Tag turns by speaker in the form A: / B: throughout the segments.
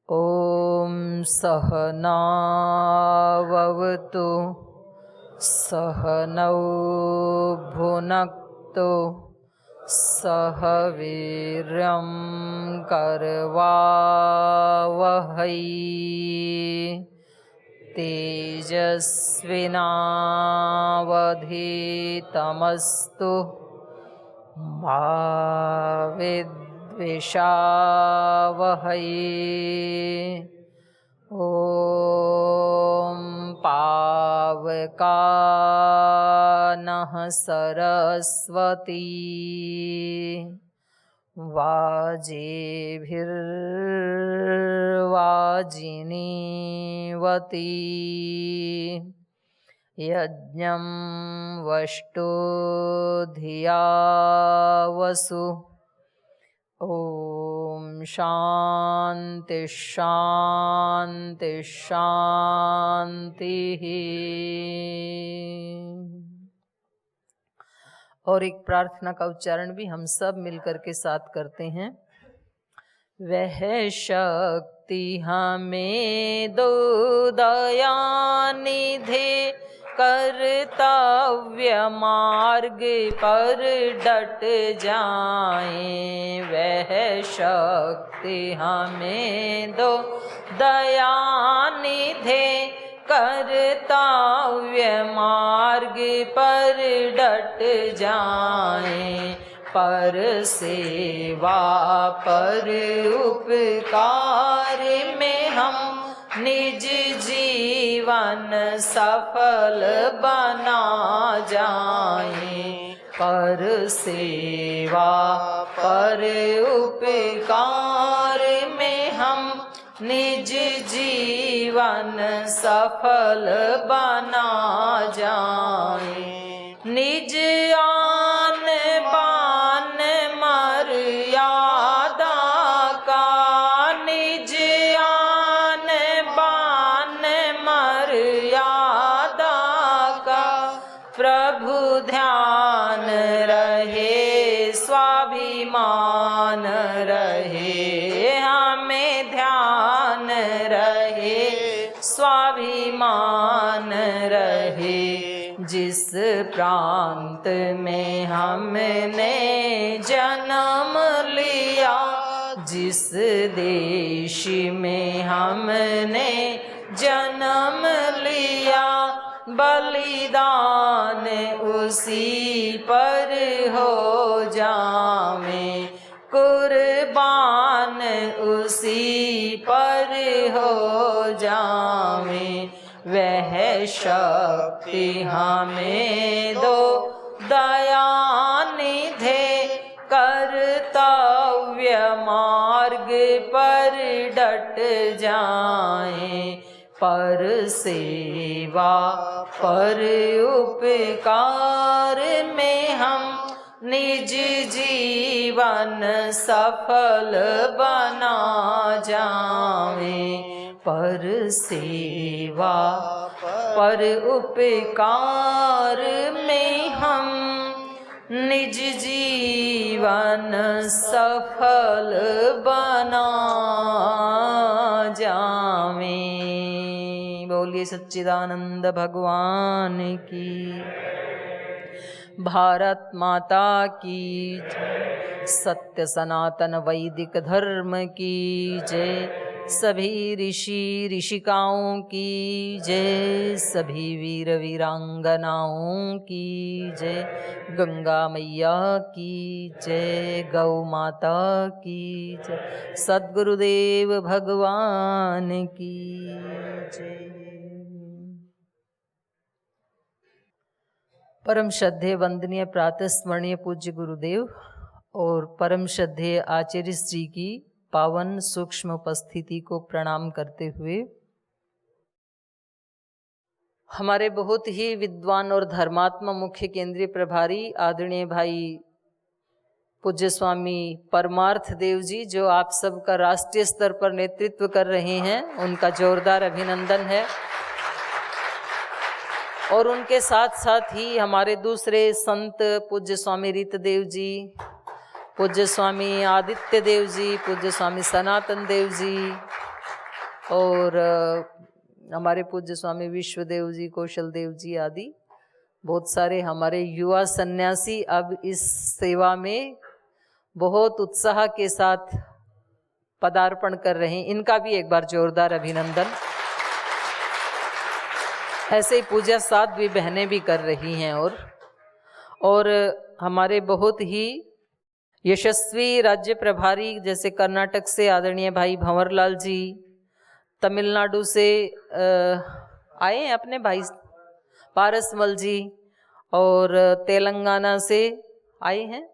A: ॐ सहनाववतु सहनौ भुनक्तु सह वीर्यं करवावहै तेजस्विनावधीतमस्तु मा विद्विषावहै। ॐ पावकानः सरस्वती वाजेभिर्वाजिनीवती यज्ञं वष्टो धिया वसु। ॐ शान्ति शान्ति शान्तिः। और एक प्रार्थना का उच्चारण भी हम सब मिलकर के साथ करते हैं। वह शक्ति हमें दो दयानिधे कर्तव्य मार्ग पर डट जाएं। वह शक्ति हमें दो दयानिधे कर्तव्य मार्ग पर डट जाएं। पर सेवा पर उपकार में हम निज जीवन सफल बना जाएं। पर सेवा पर उपकार में हम निज जीवन सफल बना जाएं। निज आन बान मर्यादा का निज आन बान मर्यादा का प्रभु ध्यान रहे, स्वाभिमान रहे, हमें ध्यान रहे, स्वाभिमान रहे। जिस प्रांत में हमने जन्म लिया, जिस देश में हमने जन्म लिया, बलिदान उसी पर हो जावें, कुर्बान उसी पर हो जावें। वह शक्ति हमें दो दयानिधे कर्तव्य मार्ग पर डट जाएं। पर सेवा पर उपकार में हम निज जीवन सफल बना जाएं। पर सेवा पर उपकार में हम निज जीवन सफल बना जावें। बोलिए सच्चिदानंद भगवान की, भारत माता की जय, सत्य सनातन वैदिक धर्म की जय, सभी ऋषि ऋषिकाओं की जय, सभी वीर वीरांगनाओं की जय, गंगा मैया की जय, गौ माता की जय, सद्गुरुदेव भगवान की जय। परम श्रद्धेय वंदनीय प्रातः स्मरणीय पूज्य गुरुदेव और परम श्रद्धेय आचार्य श्री की पावन सूक्ष्म उपस्थिति को प्रणाम करते हुए हमारे बहुत ही विद्वान और धर्मात्मा मुख्य केंद्रीय प्रभारी आदरणीय भाई पूज्य स्वामी परमार्थ देव जी, जो आप सबका राष्ट्रीय स्तर पर नेतृत्व कर रहे हैं, उनका जोरदार अभिनंदन है। और उनके साथ साथ ही हमारे दूसरे संत पूज्य स्वामी रीतदेव जी, पूज्य स्वामी आदित्य देव जी, पूज्य स्वामी सनातन देव जी, और हमारे पूज्य स्वामी विश्वदेव जी, कौशल देव जी आदि बहुत सारे हमारे युवा सन्यासी अब इस सेवा में बहुत उत्साह के साथ पदार्पण कर रहे हैं। इनका भी एक बार जोरदार अभिनंदन। ऐसे ही पूजा साध्वी बहनें भी कर रही हैं। और हमारे बहुत ही यशस्वी राज्य प्रभारी जैसे कर्नाटक से आदरणीय भाई भंवरलाल जी, तमिलनाडु से आए हैं अपने भाई पारसमल जी, और तेलंगाना से आए हैं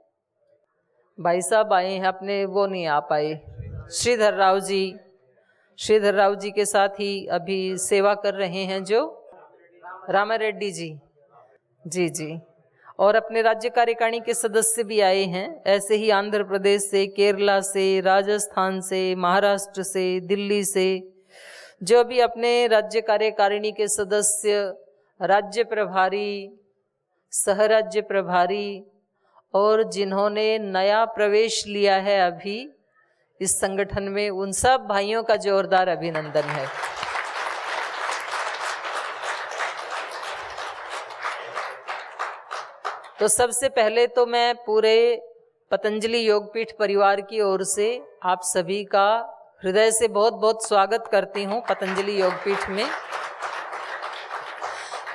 A: भाई साहब आए हैं अपने, वो नहीं आ पाए, श्रीधर राव जी के साथ ही अभी सेवा कर रहे हैं जो रामा रेड्डी जी, जी, और अपने राज्य कार्यकारिणी के सदस्य भी आए हैं। ऐसे ही आंध्र प्रदेश से, केरला से, राजस्थान से, महाराष्ट्र से, दिल्ली से जो भी अपने राज्य कार्यकारिणी के सदस्य, राज्य प्रभारी, सहराज्य प्रभारी और जिन्होंने नया प्रवेश लिया है अभी इस संगठन में, उन सब भाइयों का जोरदार अभिनंदन है। तो सबसे पहले तो मैं पूरे पतंजलि योगपीठ परिवार की ओर से आप सभी का हृदय से बहुत बहुत स्वागत करती हूँ पतंजलि योगपीठ में।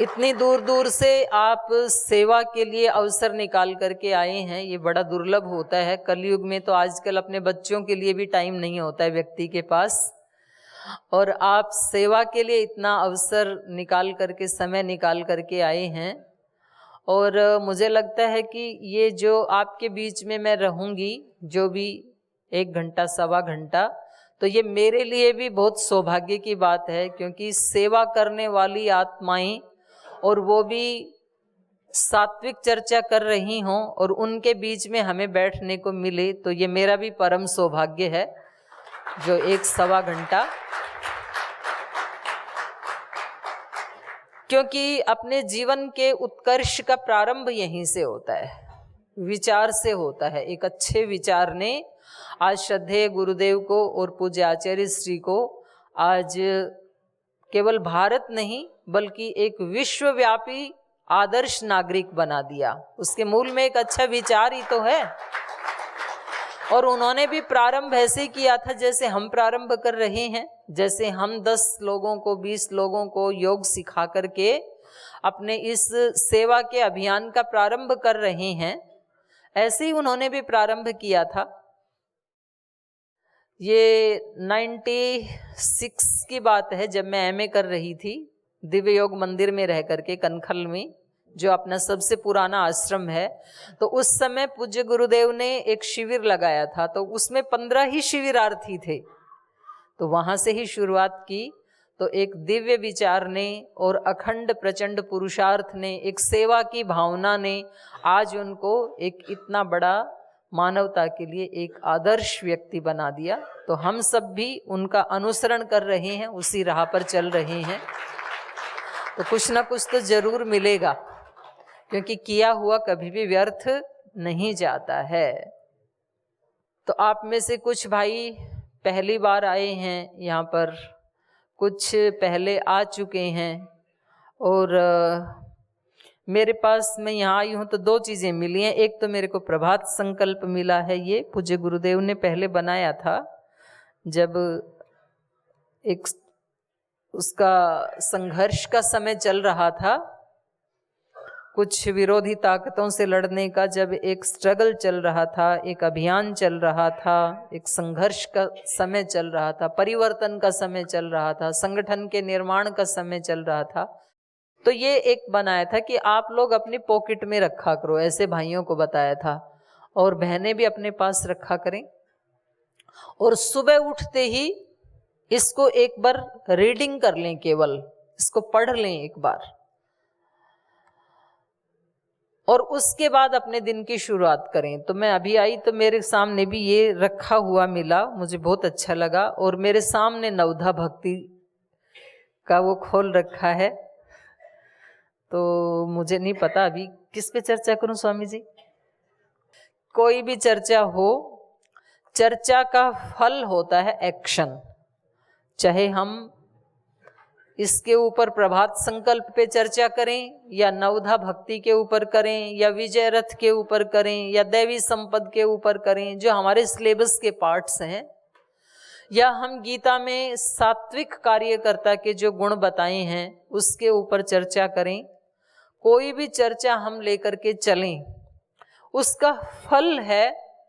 A: इतनी दूर दूर से आप सेवा के लिए अवसर निकाल करके आए हैं, ये बड़ा दुर्लभ होता है कलयुग में। तो आजकल अपने बच्चों के लिए भी टाइम नहीं होता है व्यक्ति के पास, और आप सेवा के लिए इतना अवसर निकाल करके, समय निकाल करके आए हैं। और मुझे लगता है कि ये जो आपके बीच में मैं रहूँगी, जो भी 1 घंटा सवा घंटा, तो ये मेरे लिए भी बहुत सौभाग्य की बात है, क्योंकि सेवा करने वाली आत्माएं और वो भी सात्विक चर्चा कर रही हों और उनके बीच में हमें बैठने को मिले, तो ये मेरा भी परम सौभाग्य है। जो 1 सवा घंटा, क्योंकि अपने जीवन के उत्कर्ष का प्रारंभ यहीं से होता है, विचार से होता है। एक अच्छे विचार ने आज श्रद्धेय गुरुदेव को और पूज्य आचार्य श्री को आज केवल भारत नहीं बल्कि एक विश्वव्यापी आदर्श नागरिक बना दिया। उसके मूल में एक अच्छा विचार ही तो है। और उन्होंने भी प्रारंभ ऐसे किया था जैसे हम प्रारंभ कर रहे हैं, जैसे हम 10 लोगों को, 20 लोगों को योग सिखा करके अपने इस सेवा के अभियान का प्रारंभ कर रहे हैं, ऐसे ही उन्होंने भी प्रारंभ किया था। ये 96 की बात है, जब मैं एमए कर रही थी दिव्य योग मंदिर में रह करके कनखल में, जो अपना सबसे पुराना आश्रम है। तो उस समय पूज्य गुरुदेव ने एक शिविर लगाया था, तो उसमें 15 ही शिविरार्थी थे। तो वहाँ से ही शुरुआत की। तो एक दिव्य विचार ने और अखंड प्रचंड पुरुषार्थ ने, एक सेवा की भावना ने आज उनको एक इतना बड़ा मानवता के लिए एक आदर्श व्यक्ति बना दिया। तो हम सब भी उनका अनुसरण कर रहे हैं, उसी राह पर चल रहे हैं। तो कुछ ना कुछ तो जरूर मिलेगा, क्योंकि किया हुआ कभी भी व्यर्थ नहीं जाता है। तो आप में से कुछ भाई पहली बार आए हैं यहाँ पर, कुछ पहले आ चुके हैं। और मेरे पास, मैं यहाँ आई हूँ तो 2 चीज़ें मिली हैं। एक तो मेरे को प्रभात संकल्प मिला है, ये पूज्य गुरुदेव ने पहले बनाया था जब एक उसका संघर्ष का समय चल रहा था, कुछ विरोधी ताकतों से लड़ने का जब एक स्ट्रगल चल रहा था, एक अभियान चल रहा था, एक संघर्ष का समय चल रहा था, परिवर्तन का समय चल रहा था, संगठन के निर्माण का समय चल रहा था। तो ये एक बनाया था कि आप लोग अपनी पॉकेट में रखा करो, ऐसे भाइयों को बताया था, और बहनें भी अपने पास रखा करें। और सुबह उठते ही इसको एक बार रीडिंग कर लें, केवल इसको पढ़ लें एक बार, और उसके बाद अपने दिन की शुरुआत करें। तो मैं अभी आई तो मेरे सामने भी ये रखा हुआ मिला, मुझे बहुत अच्छा लगा। और मेरे सामने नवधा भक्ति का वो खोल रखा है। तो मुझे नहीं पता अभी किस पे चर्चा करूं स्वामी जी। कोई भी चर्चा हो, चर्चा का फल होता है एक्शन। चाहे हम इसके ऊपर प्रभात संकल्प पे चर्चा करें, या नवधा भक्ति के ऊपर करें, या विजय रथ के ऊपर करें, या दैवी संपद के ऊपर करें, जो हमारे सिलेबस के पार्ट्स हैं, या हम गीता में सात्विक कार्यकर्ता के जो गुण बताए हैं उसके ऊपर चर्चा करें, कोई भी चर्चा हम लेकर के चलें, उसका फल है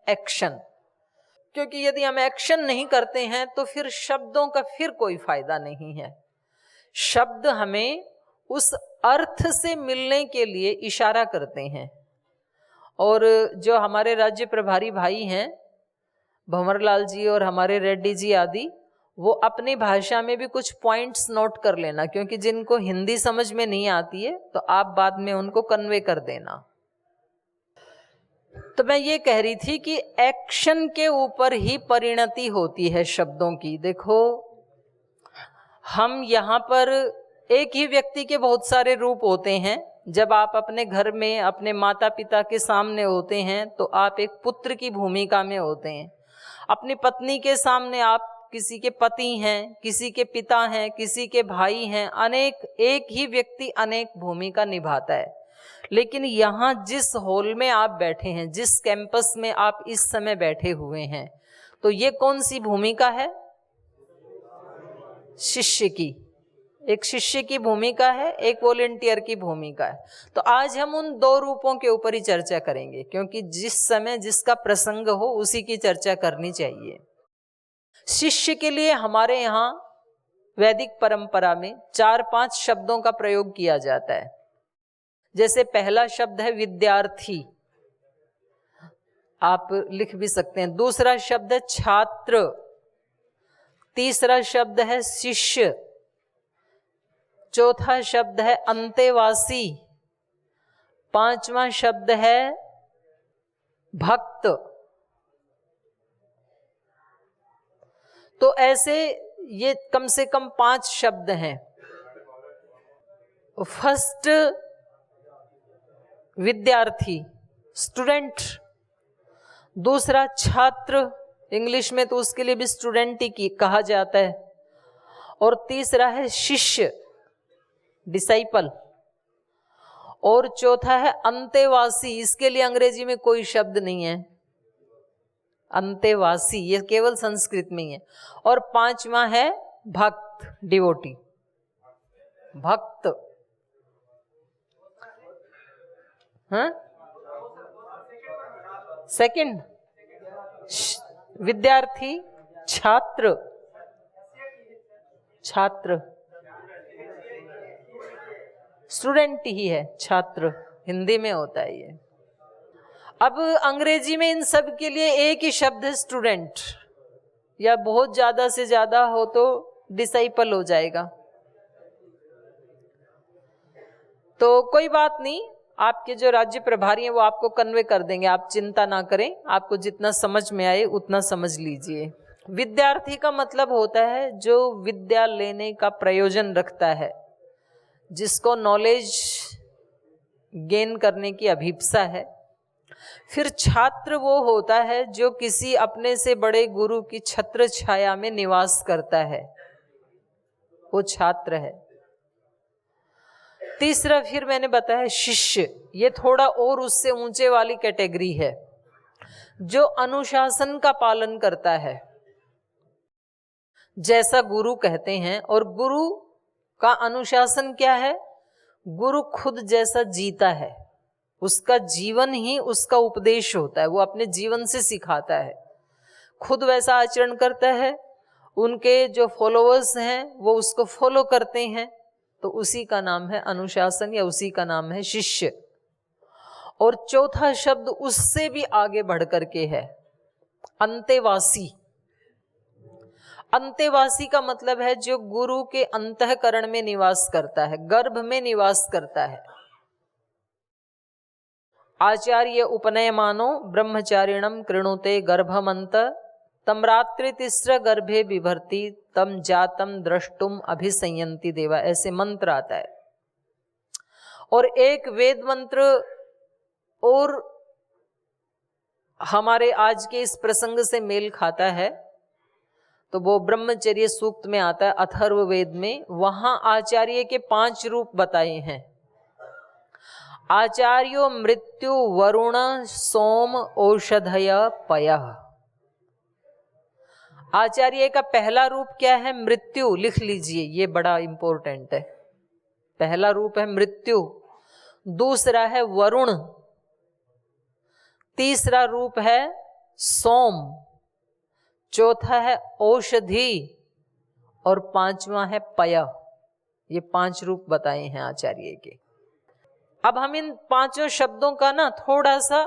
A: एक्शन। क्योंकि यदि हम एक्शन नहीं करते हैं तो फिर शब्दों का फिर कोई फायदा नहीं है। शब्द हमें उस अर्थ से मिलने के लिए इशारा करते हैं। और जो हमारे राज्य प्रभारी भाई हैं भंवरलाल जी और हमारे रेड्डी जी आदि, वो अपनी भाषा में भी कुछ पॉइंट्स नोट कर लेना, क्योंकि जिनको हिंदी समझ में नहीं आती है तो आप बाद में उनको कन्वे कर देना। तो मैं ये कह रही थी कि एक्शन के ऊपर ही परिणति होती है शब्दों की। देखो, हम यहाँ पर एक ही व्यक्ति के बहुत सारे रूप होते हैं। जब आप अपने घर में अपने माता पिता के सामने होते हैं तो आप एक पुत्र की भूमिका में होते हैं। अपनी पत्नी के सामने आप किसी के पति हैं, किसी के पिता हैं, किसी के भाई हैं। अनेक, एक ही व्यक्ति अनेक भूमिका निभाता है। लेकिन यहाँ जिस हॉल में आप बैठे हैं, जिस कैंपस में आप इस समय बैठे हुए हैं, तो ये कौन सी भूमिका है? शिष्य की। एक शिष्य की भूमिका है, एक वॉलेंटियर की भूमिका है। तो आज हम उन दो रूपों के ऊपर ही चर्चा करेंगे, क्योंकि जिस समय जिसका प्रसंग हो उसी की चर्चा करनी चाहिए। शिष्य के लिए हमारे यहाँ वैदिक परंपरा में 4-5 शब्दों का प्रयोग किया जाता है। जैसे पहला शब्द है विद्यार्थी, आप लिख भी सकते हैं। दूसरा शब्द है छात्र, तीसरा शब्द है शिष्य, चौथा शब्द है अंतेवासी, पांचवा शब्द है भक्त। तो ऐसे ये कम से कम 5 शब्द हैं। फर्स्ट विद्यार्थी, स्टूडेंट। दूसरा छात्र, इंग्लिश में तो उसके लिए भी स्टूडेंट ही कहा जाता है। और तीसरा है शिष्य, डिसाइपल। और चौथा है अंतेवासी, इसके लिए अंग्रेजी में कोई शब्द नहीं है, अंतेवासी, ये केवल संस्कृत में ही है। और पांचवा है भक्त, डिवोटी, भक्त। हाँ, सेकंड विद्यार्थी, छात्र, छात्र स्टूडेंट ही है, छात्र हिंदी में होता है ये। अब अंग्रेजी में इन सब के लिए एक ही शब्द है स्टूडेंट, या बहुत ज्यादा से ज्यादा हो तो डिसाइपल हो जाएगा। तो कोई बात नहीं, आपके जो राज्य प्रभारी हैं वो आपको कन्वे कर देंगे, आप चिंता ना करें। आपको जितना समझ में आए उतना समझ लीजिए। विद्यार्थी का मतलब होता है जो विद्या लेने का प्रयोजन रखता है, जिसको नॉलेज गेन करने की अभिप्सा है। फिर छात्र वो होता है जो किसी अपने से बड़े गुरु की छत्र छाया में निवास करता है, वो छात्र है। तीसरा फिर मैंने बताया शिष्य, ये थोड़ा और उससे ऊंचे वाली कैटेगरी है, जो अनुशासन का पालन करता है, जैसा गुरु कहते हैं। और गुरु का अनुशासन क्या है? गुरु खुद जैसा जीता है, उसका जीवन ही उसका उपदेश होता है, वो अपने जीवन से सिखाता है, खुद वैसा आचरण करता है, उनके जो फॉलोअर्स हैं वो उसको फॉलो करते हैं, तो उसी का नाम है अनुशासन, या उसी का नाम है शिष्य। और चौथा शब्द उससे भी आगे बढ़ करके है अंतेवासी। अंतेवासी का मतलब है जो गुरु के अंतःकरण में निवास करता है, गर्भ में निवास करता है। आचार्य उपनयमानो ब्रह्मचारिणम कृणुते गर्भमंत तम्रात्रि तिस्र गर्भे बिभर्ति तम जातम द्रष्टुम अभिसंयंति देवा, ऐसे मंत्र आता है। और एक वेद मंत्र और हमारे आज के इस प्रसंग से मेल खाता है। तो वो ब्रह्मचर्य सूक्त में आता है, अथर्ववेद में। वहां आचार्य के 5 रूप बताए हैं। आचार्यो मृत्यु वरुण सोम औषधय पयः। आचार्य का पहला रूप क्या है? मृत्यु। लिख लीजिए, ये बड़ा इंपॉर्टेंट है। पहला रूप है मृत्यु, दूसरा है वरुण, तीसरा रूप है सोम, चौथा है औषधि और पांचवा है पय। ये 5 रूप बताए हैं आचार्य के। अब हम इन 5 शब्दों का ना थोड़ा सा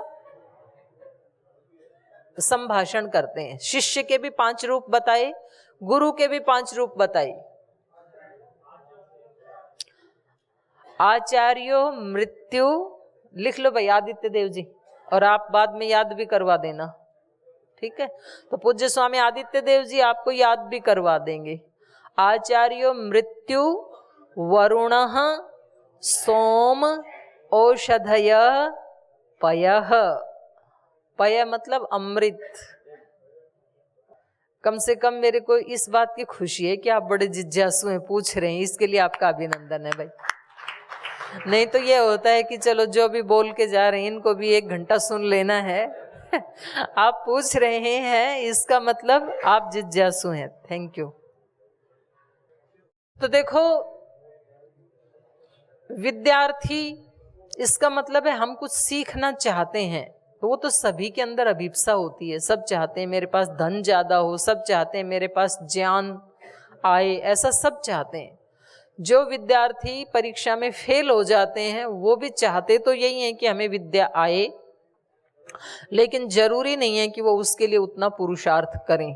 A: संभाषण करते हैं। शिष्य के भी 5 रूप बताए, गुरु के भी 5 रूप बताए। आचार्यो मृत्यु, लिख लो भाई आदित्य देव जी, और आप बाद में याद भी करवा देना, ठीक है? तो पूज्य स्वामी आदित्य देव जी आपको याद भी करवा देंगे। आचार्यो मृत्यु वरुणः सोम औषधय पयः। पय मतलब अमृत। कम से कम मेरे को इस बात की खुशी है कि आप बड़े जिज्ञासु हैं, पूछ रहे हैं, इसके लिए आपका अभिनंदन है भाई। नहीं तो ये होता है कि चलो जो भी बोल के जा रहे हैं इनको भी 1 घंटा सुन लेना है। आप पूछ रहे हैं, इसका मतलब आप जिज्ञासु हैं। Thank you. तो देखो, विद्यार्थी, इसका मतलब है हम कुछ सीखना चाहते हैं। तो वो तो सभी के अंदर अभिप्सा होती है। सब चाहते हैं मेरे पास धन ज्यादा हो, सब चाहते हैं मेरे पास ज्ञान आए, ऐसा सब चाहते हैं। जो विद्यार्थी परीक्षा में फेल हो जाते हैं वो भी चाहते तो यही है कि हमें विद्या आए, लेकिन जरूरी नहीं है कि वो उसके लिए उतना पुरुषार्थ करें।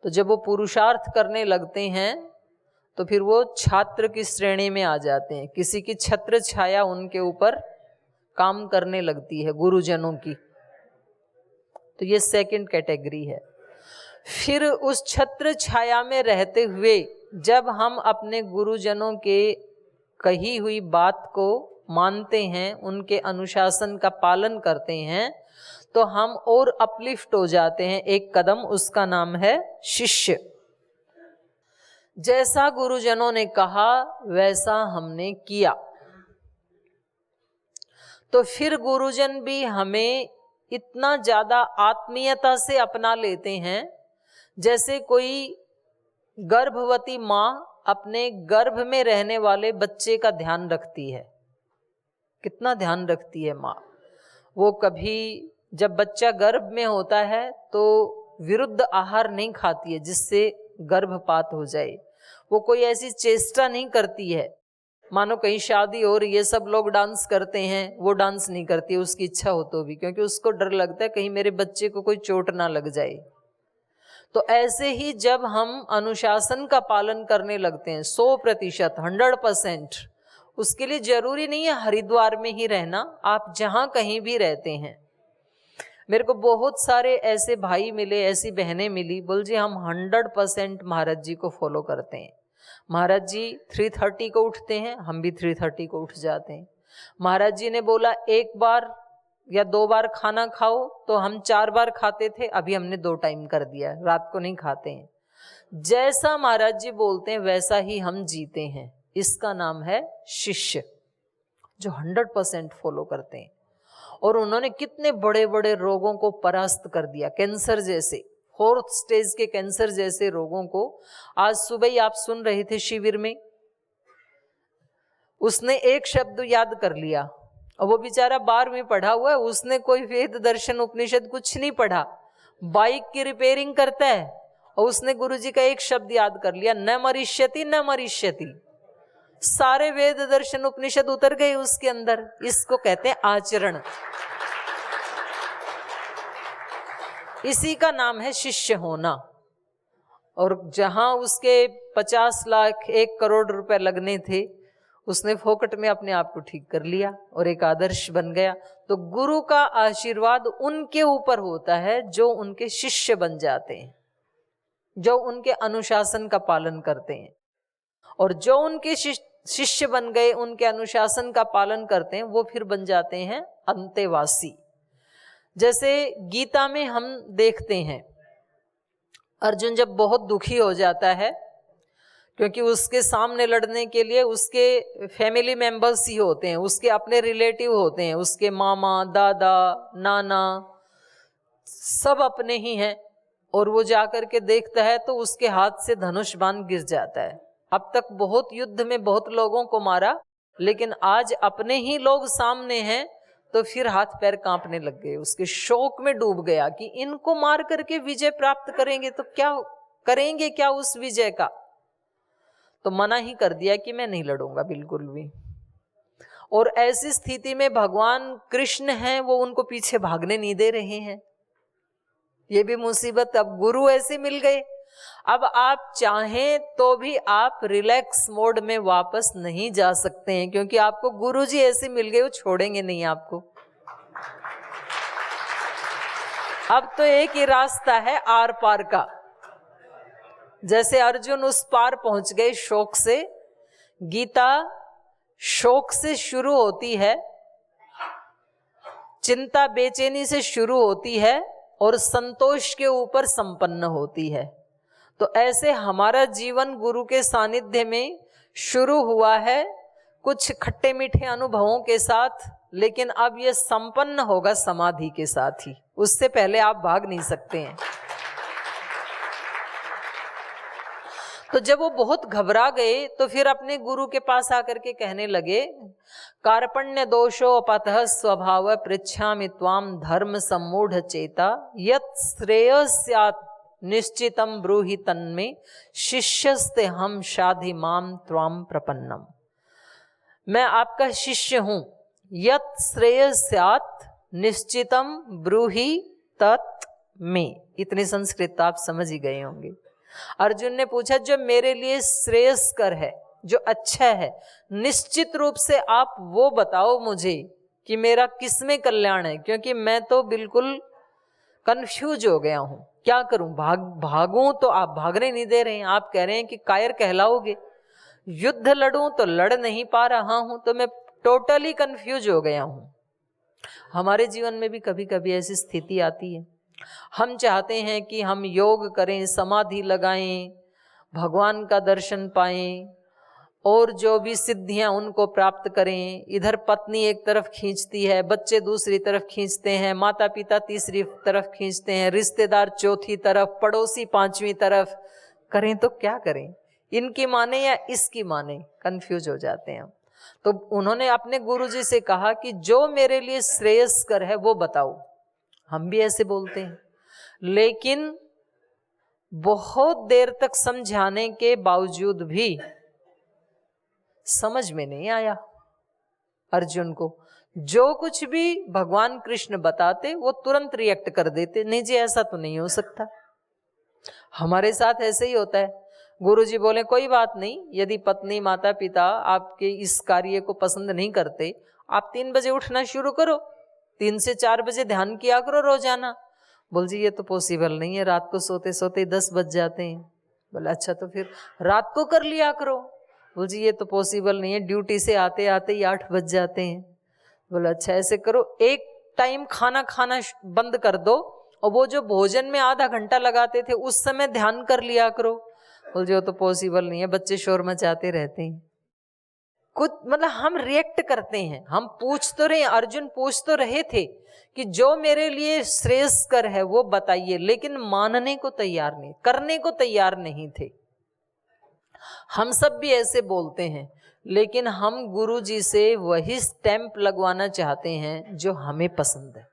A: तो जब वो पुरुषार्थ करने लगते हैं तो फिर वो छात्र की श्रेणी में आ जाते हैं। किसी की छत्र छाया उनके ऊपर काम करने लगती है, गुरुजनों की। तो ये 2nd कैटेगरी है। फिर उस छत्र छाया में रहते हुए जब हम अपने गुरुजनों के कही हुई बात को मानते हैं, उनके अनुशासन का पालन करते हैं, तो हम और अपलिफ्ट हो जाते हैं 1 कदम। उसका नाम है शिष्य। जैसा गुरुजनों ने कहा वैसा हमने किया, तो फिर गुरुजन भी हमें इतना ज्यादा आत्मीयता से अपना लेते हैं, जैसे कोई गर्भवती माँ अपने गर्भ में रहने वाले बच्चे का ध्यान रखती है। कितना ध्यान रखती है माँ। वो कभी जब बच्चा गर्भ में होता है तो विरुद्ध आहार नहीं खाती है जिससे गर्भपात हो जाए। वो कोई ऐसी चेष्टा नहीं करती है, मानो कहीं शादी हो रही है, सब लोग डांस करते हैं, वो डांस नहीं करती, उसकी इच्छा हो तो भी, क्योंकि उसको डर लगता है कहीं मेरे बच्चे को कोई चोट ना लग जाए। तो ऐसे ही जब हम अनुशासन का पालन करने लगते हैं 100%, 100%, उसके लिए जरूरी नहीं है हरिद्वार में ही रहना, आप जहां कहीं भी रहते हैं। मेरे को बहुत सारे ऐसे भाई मिले, ऐसी बहनें मिली, बोल जी हम 100% महाराज जी को फॉलो करते हैं। महाराज जी 3:30 को उठते हैं, हम भी 3:30 को उठ जाते हैं। महाराज जी ने बोला 1 बार या 2 बार खाना खाओ, तो हम 4 बार खाते थे, अभी हमने 2 टाइम कर दिया, रात को नहीं खाते हैं। जैसा महाराज जी बोलते हैं वैसा ही हम जीते हैं। इसका नाम है शिष्य, जो 100% फॉलो करते हैं। और उन्होंने कितने बड़े बड़े रोगों को परास्त कर दिया, कैंसर जैसे 4th स्टेज के कैंसर जैसे रोगों को। आज सुबह ही आप सुन रहे थे शिविर में, उसने 1 शब्द याद कर लिया, और वो बेचारा 12वीं पढ़ा हुआ है, उसने कोई वेद दर्शन उपनिषद कुछ नहीं पढ़ा, बाइक की रिपेयरिंग करता है, और उसने गुरुजी का 1 शब्द याद कर लिया, न मरिष्यति न मरिष्यति। सारे वेद दर्शन उपनिषद उतर गए उसके अंदर। इसको कहते हैं आचरण। इसी का नाम है शिष्य होना। और जहां उसके 50 लाख 1 करोड़ रुपए लगने थे, उसने फोकट में अपने आप को ठीक कर लिया और एक आदर्श बन गया। तो गुरु का आशीर्वाद उनके ऊपर होता है जो उनके शिष्य बन जाते हैं, जो उनके अनुशासन का पालन करते हैं। और जो उनके शिष्य बन गए, उनके अनुशासन का पालन करते हैं, वो फिर बन जाते हैं अंतेवासी। जैसे गीता में हम देखते हैं, अर्जुन जब बहुत दुखी हो जाता है, क्योंकि उसके सामने लड़ने के लिए उसके फैमिली मेंबर्स ही होते हैं, उसके अपने रिलेटिव होते हैं, उसके मामा, दादा, नाना सब अपने ही हैं, और वो जाकर के देखता है तो उसके हाथ से धनुष बाण गिर जाता है। अब तक बहुत युद्ध में बहुत लोगों को मारा, लेकिन आज अपने ही लोग सामने हैं तो फिर हाथ पैर कांपने लग गए, उसके शोक में डूब गया कि इनको मार करके विजय प्राप्त करेंगे तो क्या करेंगे, क्या उस विजय का। तो मना ही कर दिया कि मैं नहीं लड़ूंगा बिल्कुल भी। और ऐसी स्थिति में भगवान कृष्ण हैं, वो उनको पीछे भागने नहीं दे रहे हैं। ये भी मुसीबत, अब गुरु ऐसे मिल गए। अब आप चाहें तो भी आप रिलैक्स मोड में वापस नहीं जा सकते हैं, क्योंकि आपको गुरुजी ऐसे मिल गए, वो छोड़ेंगे नहीं आपको। अब तो एक ही रास्ता है आर पार का। जैसे अर्जुन उस पार पहुंच गए शोक से। गीता शोक से शुरू होती है, चिंता बेचैनी से शुरू होती है और संतोष के ऊपर संपन्न होती है। तो ऐसे हमारा जीवन गुरु के सानिध्य में शुरू हुआ है, कुछ खट्टे मीठे अनुभवों के साथ, लेकिन अब यह संपन्न होगा समाधि के साथ ही। उससे पहले आप भाग नहीं सकते हैं। तो जब वो बहुत घबरा गए तो फिर अपने गुरु के पास आकर के कहने लगे, कार्पण्य दोषो अपतः स्वभाव पृच्छामि त्वाम धर्म सम्मूढ़ चेता यत् श्रेयस्यात् निश्चितम ब्रूहि तन्मे शिष्यस्ते हम शाधि माम त्वाम प्रपन्नम। मैं आपका शिष्य हूं। यत् श्रेयस्यात् निश्चितम ब्रूहि तत् में, इतनी संस्कृत आप समझ ही गए होंगे। अर्जुन ने पूछा, जो मेरे लिए श्रेयस्कर है, जो अच्छा है, निश्चित रूप से आप वो बताओ मुझे कि मेरा किसमें कल्याण है, क्योंकि मैं तो बिल्कुल कंफ्यूज हो गया हूं। क्या करूं, भागूं तो आप भागने नहीं दे रहे हैं, आप कह रहे हैं कि कायर कहलाओगे। युद्ध लड़ूं तो लड़ नहीं पा रहा हूं, तो मैं टोटली कंफ्यूज हो गया हूं। हमारे जीवन में भी कभी कभी ऐसी स्थिति आती है। हम चाहते हैं कि हम योग करें, समाधि लगाएं, भगवान का दर्शन पाएं और जो भी सिद्धियां उनको प्राप्त करें। इधर पत्नी एक तरफ खींचती है, बच्चे दूसरी तरफ खींचते हैं, माता पिता तीसरी तरफ खींचते हैं, रिश्तेदार चौथी तरफ, पड़ोसी पांचवी तरफ। करें तो क्या करें, इनकी माने या इसकी माने, कंफ्यूज हो जाते हैं। तो उन्होंने अपने गुरुजी से कहा कि जो मेरे लिए श्रेयस्कर है वो बताओ। हम भी ऐसे बोलते हैं, लेकिन बहुत देर तक समझाने के बावजूद भी समझ में नहीं आया अर्जुन को। जो कुछ भी भगवान कृष्ण बताते वो तुरंत रिएक्ट कर देते, नहीं जी ऐसा तो नहीं हो सकता। हमारे साथ ऐसे ही होता है। गुरुजी बोले कोई बात नहीं, यदि पत्नी माता पिता आपके इस कार्य को पसंद नहीं करते, आप 3 बजे उठना शुरू करो, 3 से 4 बजे ध्यान किया करो रोजाना। बोल जी ये तो पॉसिबल नहीं है, रात को सोते सोते 10 बज जाते हैं। बोले अच्छा तो फिर रात को कर लिया करो। बोल जी ये तो पॉसिबल नहीं है, ड्यूटी से आते आते ही 8 बज जाते हैं। बोले अच्छा ऐसे करो, एक टाइम खाना खाना बंद कर दो और वो जो भोजन में आधा घंटा लगाते थे उस समय ध्यान कर लिया करो। बोल जी वो तो पॉसिबल नहीं है, बच्चे शोर मचाते रहते हैं। कुछ मतलब हम रिएक्ट करते हैं। हम पूछ तो रहे, अर्जुन पूछ तो रहे थे कि जो मेरे लिए श्रेयस्कर है वो बताइए, लेकिन मानने को तैयार नहीं, करने को तैयार नहीं थे। हम सब भी ऐसे बोलते हैं, लेकिन हम गुरु जी से वही स्टैंप लगवाना चाहते हैं जो हमें पसंद है।